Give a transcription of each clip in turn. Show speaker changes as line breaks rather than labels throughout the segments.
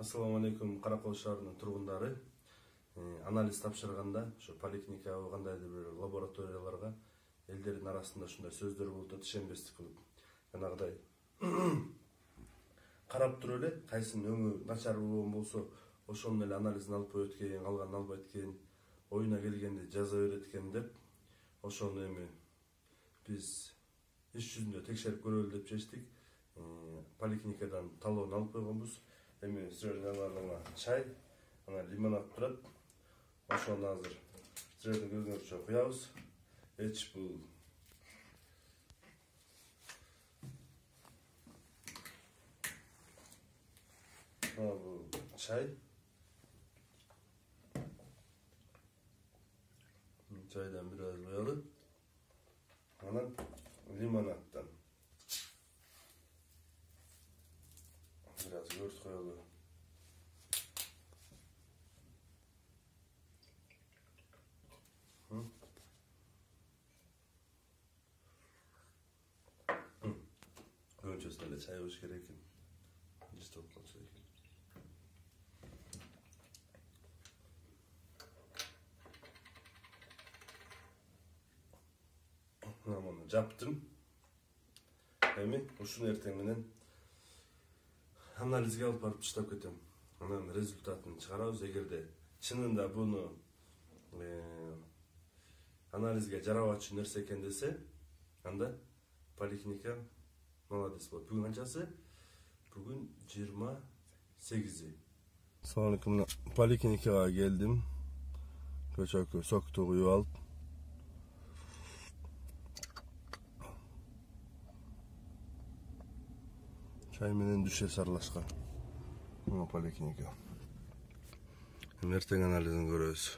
Assalamu alaikum Каракол шаарынын тургундары. Анализ тапшырганда, ошо поликлиника кандайдыр бир лабораторияларга элдердин арасында ушундай сөздөр болуп атат, ишенбестик кылып. Жанагыдай карап туруп эле, кайсынын өңү начар болсо, ошонун эле анализин алып коет экен, калганын албайт экен, оюна келгенде жаза берет экен деп, ошону эми биз иш жүзүндө текшерип көрөлү деп чечтик. Поликлиникадан талоон алып койгонбуз. Эми силердин чай, лимонад турат. Ошону азыр силердин көзүңөрчө куябыз. Эч бул чай. Чайдан бир аз коелу. Анан лимонаддан бир аз өрт коелу. Öncesinде чай болуш керек экен. Жистоп калса экен. Муну жаптым. Эми ушуну эртең менен анализге алып барып таштап кетем. Анан результатын чыгарабыз. Эгерде чынында буну анализге жарабачу нерсе экен десе, анда поликлиника молодец болот. Бүгүн канчасы? Бүгүн 28. Assalamu alaikum. Поликлиникага келдим. Көчөкү сокту куюп алып. Чай менен düşes аралашкан. Мына поликлиника. Эртең анализин көрөбүз.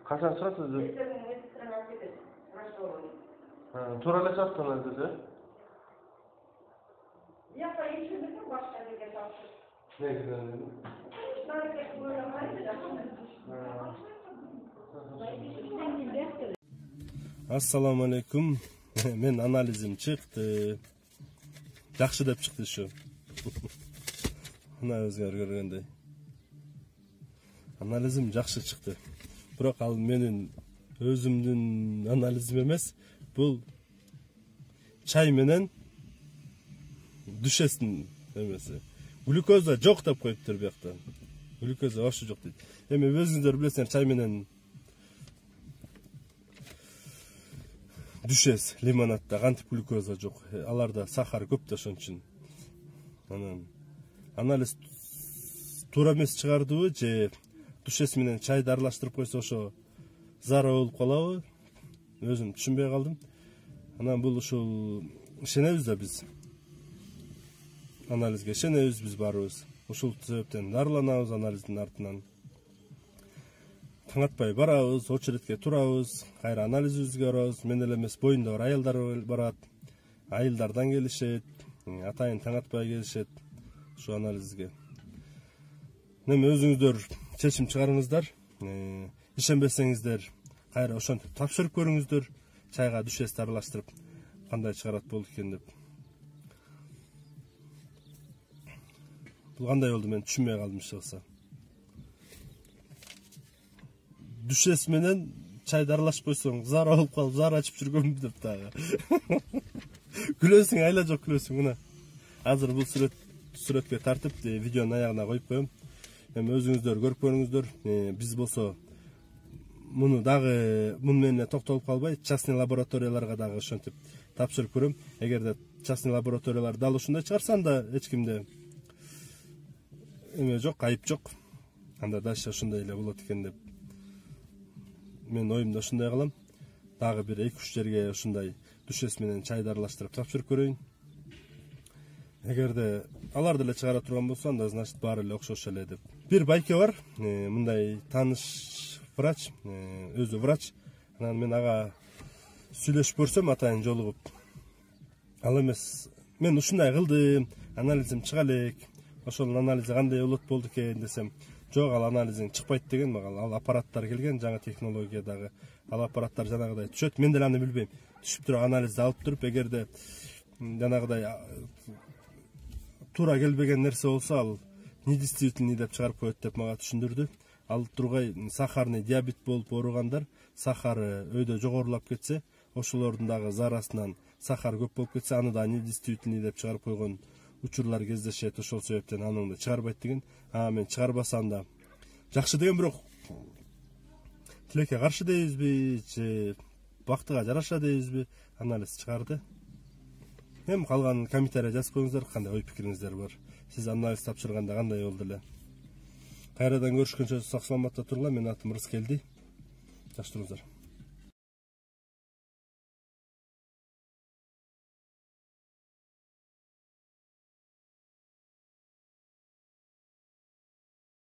Kaçan sırasız değil? Tuğra ne çarptınız dedi?
Ya sayı çözümün başka bir geçer.
Ne güzel dedi? Assalamu alaikum. Men analizim çıktı. Yaxşı dep çıktı şu. Mına özgөр көргөндөй. Analizim жақсы çıktı. Бирок ал менин өзүмдүн анализим эмес. Бул чай менен düşестин эмеси. Глюкоза жок деп коюптур биякта. Глюкоза вообще жок дейт. Эми өзүңүздөр билесиңер, чай менен düşes, лимонадда кантип глюкоза жок. Аларда сахар көп да ошон үчүн. Анан анализ туура эмес чыгардыбы же düşes менен чайды аралаштырып койсо ошо зарар болуп калабы? Өзүм түшүнбөй калдым. Анан бул ушул ишенебиз да биз. Анализге ишенебиз биз барыбыз. Ушул себептен дарыланабыз анализдин артынан. Таң атпай барабыз, очередке турабыз, кайра анализибизге барабыз. Мен эле эмес, боюнда бар аялдар барат. Айылдардан келишет, атайын таң атпай келишет ушу анализге. Эми өзүңүздөр чечим чыгарыңыздар. Ишенбесеңиздер, кайра ошентип тапшырып көрүңүздөр. Чайга düşesти аралаштырып кандай чыгарат болду экен деп. Бул кандай болду, мен түшүнбөй калдым чыгса. Düşes менен чайды аралашып койсоң, зара болуп калып, зара ачып жүргөнмүн деп дагы. Күлөсүң, айла жок күлөсүң мына. Азыр бул сүрөткө тартып, видеонун аягына коюп коем. Эми өзүңүздөр көрүп көрүңүздөр. Биз болсо муну дагы менен токтолуп калбай, частный лабораторияларга дагы ошентип тапшырып көрөм. Эгерде частный лабораториялар дал ушундай чыгарса, анда эч кимде эме жок, айып жок. Анда дальше ошондой эле болот экен деп мен оюмда ошондой кылам. Дагы бир 2-3 жерге ошондой düşes менен чайды аралаштырып тапшырып көрөйүн. Эгерде аларды эле чыгара турган болсо, анда значит баары эле окшош эле деп. Бир байке бар, мындай тааныш врач, өзү врач. Анан мен ага сүйлөшүп көрсөм, атайын жолугуп. Ал эмес, мен ушундай кылдым, анализим чыга элек. Ошол анализи кандай болот болду экен десем, Жоқ, ал анализиң чыкпайт деген мага. Ал аппараттар келген, жаңа технологиядагы. Ал аппараттар жанагыдай түшөт. Мен деле аны билбейм. Түшүп туруп анализди алып туруп, эгерде жанагыдай туура келбеген нерсе болсо, ал недействительный деп чыгарып коет деп мага түшүндүрдү. Ал тургай сахарный диабет болуп ооругандар, сахары өйдө жогорулап кетсе, ошолордун дагы зарасынан сахар көп болуп кетсе, аны да недействительный деп чыгарып койгон учурлар кездешет. Ошол себептен аныңды чыгарбайт деген. Мен чыгарбасам да жакшы деген, бирок тилекке каршы дейбизби же бактыга жараша дейбизби, анализ чыгарды. Эми калганын комментарий жазып коюңуздар, кандай ой пикириңиздер бар. Сиз анализ тапшырганда кандай болду эле? Кайрадан көрүшкөнчө сак саламатта тургула. Менин атым Рыскелди. Жакшы туруңуздар.